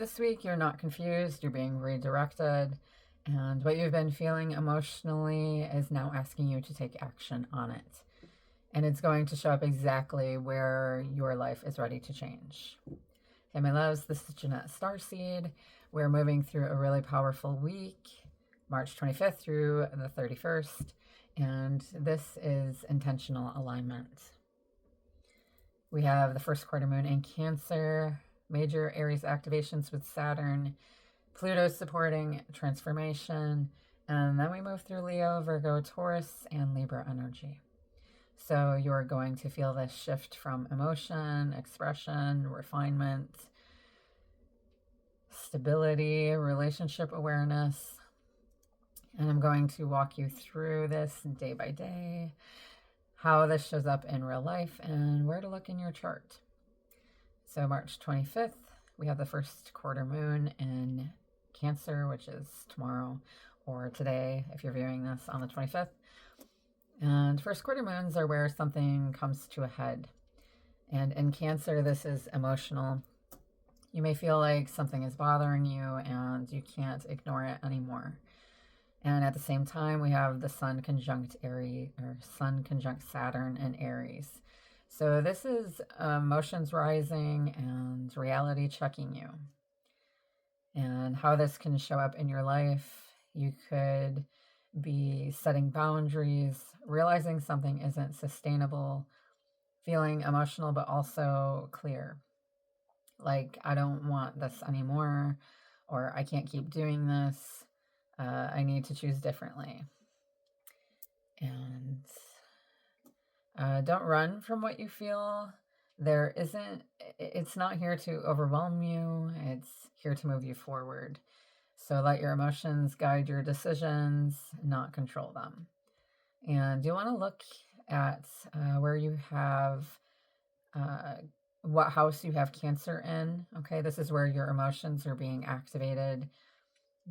This week, you're not confused, you're being redirected, and what you've been feeling emotionally is now asking you to take action on it. And it's going to show up exactly where your life is ready to change. Hey, my loves, this is Jeanette Starseed. We're moving through a really powerful week, March 25th through the 31st, and this is intentional alignment. We have the first quarter moon in Cancer, major Aries activations with Saturn, Pluto supporting transformation, and then we move through Leo, Virgo, Taurus, and Libra energy. So you're going to feel this shift from emotion, expression, refinement, stability, relationship awareness. And I'm going to walk you through this day by day, how this shows up in real life, and where to look in your chart. So March 25th, we have the first quarter moon in Cancer, which is tomorrow or today if you're viewing this on the 25th. And first quarter moons are where something comes to a head. And in Cancer, this is emotional. You may feel like something is bothering you and you can't ignore it anymore. And at the same time, we have the Sun conjunct Aries, or Sun conjunct Saturn in Aries. So this is emotions rising and reality checking you. And how this can show up in your life, you could be setting boundaries, realizing something isn't sustainable, feeling emotional but also clear. Like, I don't want this anymore, or I can't keep doing this. I need to choose differently. And don't run from what you feel. It's not here to overwhelm you. It's here to move you forward. So let your emotions guide your decisions, not control them. And you want to look at where you have, what house you have Cancer in. Okay, this is where your emotions are being activated.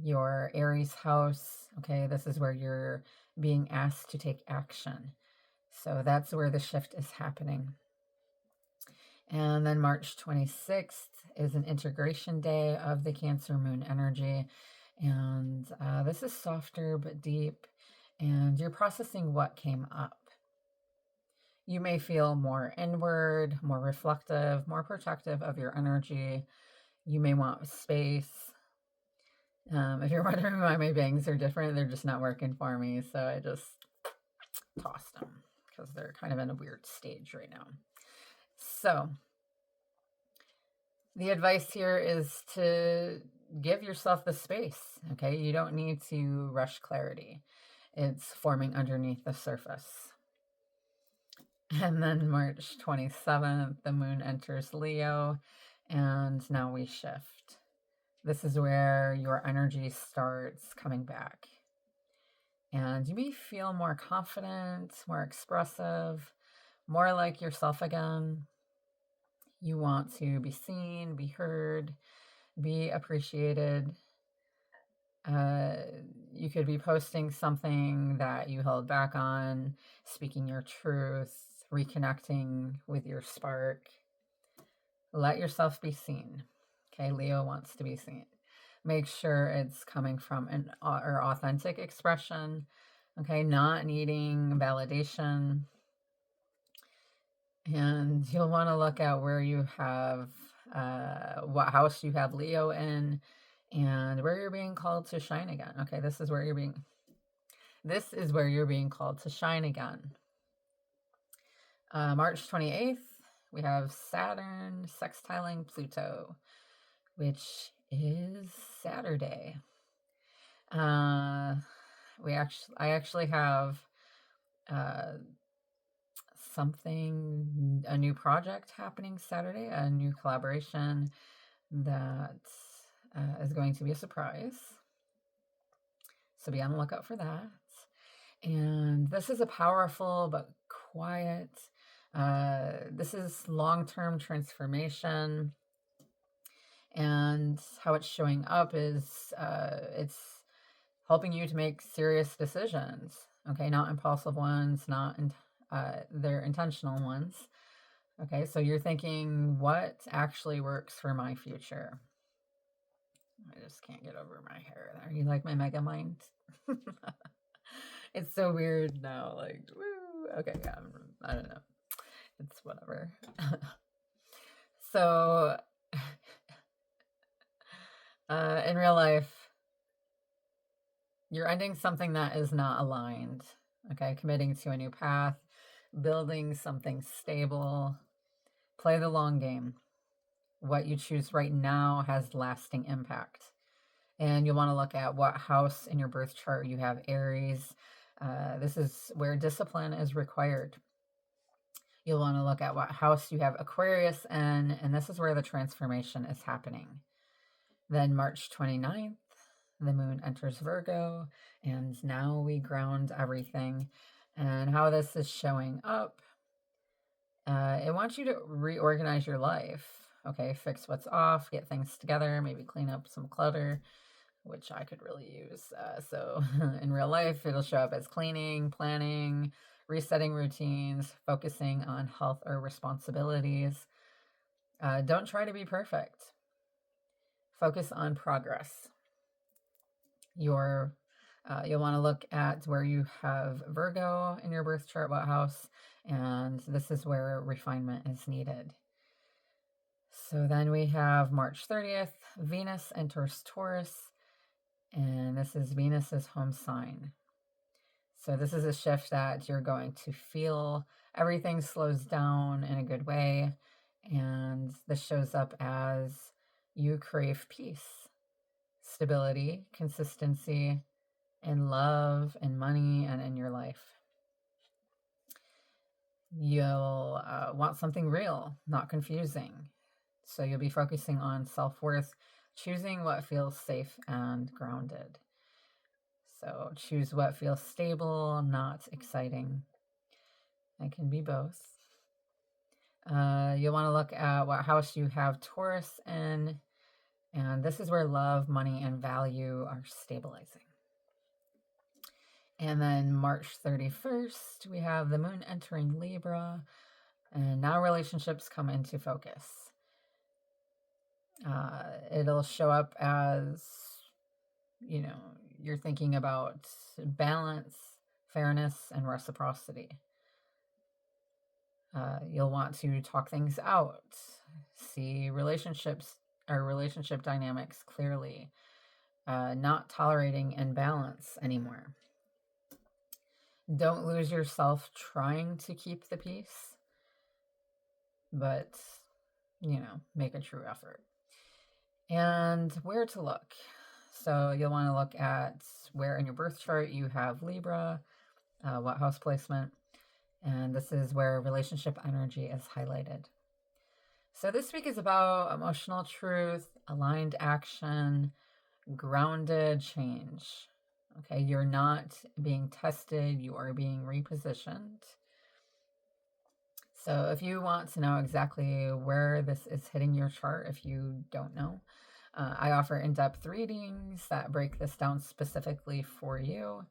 Your Aries house, okay, this is where you're being asked to take action. So that's where the shift is happening. And then March 26th is an integration day of the Cancer moon energy. And this is softer but deep, and you're processing what came up. You may feel more inward, more reflective, more protective of your energy. You may want space. If you're wondering why my bangs are different, they're just not working for me. So I just tossed them because they're kind of in a weird stage right now. So the advice here is to give yourself the space, okay? You don't need to rush clarity. It's forming underneath the surface. And then March 27th, the moon enters Leo, and now we shift. This is where your energy starts coming back. And you may feel more confident, more expressive, more like yourself again. You want to be seen, be heard, be appreciated. You could be posting something that you held back on, speaking your truth, reconnecting with your spark. Let yourself be seen. Okay, Leo wants to be seen. Make sure it's coming from an authentic expression. Okay, not needing validation. And you'll want to look at where you have, what house you have Leo in, and where you're being called to shine again. Okay, this is where you're being called to shine again. March 28th, we have Saturn sextiling Pluto, which is Saturday. I actually have a new project happening Saturday, a new collaboration that is going to be a surprise. So be on the lookout for that. And this is a powerful but quiet, this is long-term transformation. And how it's showing up is it's helping you to make serious decisions. Okay, not impulsive ones, they're intentional ones. Okay, so you're thinking, what actually works for my future? just can't get over my hair there. You like my mega mind? It's so weird now. Like, woo. Okay, yeah, I don't know. It's whatever. So, in real life, you're ending something that is not aligned. Okay, committing to a new path, building something stable. Play the long game. What you choose right now has lasting impact. And you'll want to look at what house in your birth chart you have Aries. This is where discipline is required. You'll want to look at what house you have Aquarius in, and this is where the transformation is happening. Then March 29th, the moon enters Virgo, and now we ground everything. And how this is showing up, it wants you to reorganize your life. Okay, fix what's off, get things together, maybe clean up some clutter, which I could really use. So in real life, it'll show up as cleaning, planning, resetting routines, focusing on health or responsibilities. Don't try to be perfect. Focus on progress. You'll want to look at where you have Virgo in your birth chart, what house, and this is where refinement is needed. So then we have March 30th, Venus enters Taurus, and this is Venus's home sign. So this is a shift that you're going to feel. Everything slows down in a good way, and this shows up as you crave peace, stability, consistency, in love, in money, and in your life. You'll want something real, not confusing. So you'll be focusing on self-worth, choosing what feels safe and grounded. So choose what feels stable, not exciting. It can be both. You'll want to look at what house you have Taurus in, and this is where love, money, and value are stabilizing. And then March 31st, we have the moon entering Libra, and now relationships come into focus. It'll show up as, you're thinking about balance, fairness, and reciprocity. You'll want to talk things out, see relationships or relationship dynamics clearly, not tolerating imbalance anymore. Don't lose yourself trying to keep the peace, but, make a true effort. And where to look. So you'll want to look at where in your birth chart you have Libra, what house placement, and this is where relationship energy is highlighted. So this week is about emotional truth, aligned action, grounded change. Okay, you're not being tested, you are being repositioned. So if you want to know exactly where this is hitting your chart, if you don't know, I offer in-depth readings that break this down specifically for you.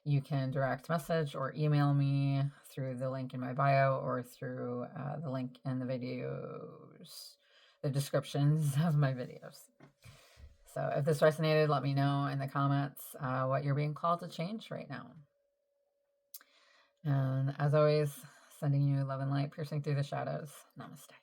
You can direct message or email me through the link in my bio or through the link in the videos, the descriptions of my videos. So if this resonated, let me know in the comments what you're being called to change right now. And as always, sending you love and light, piercing through the shadows. Namaste.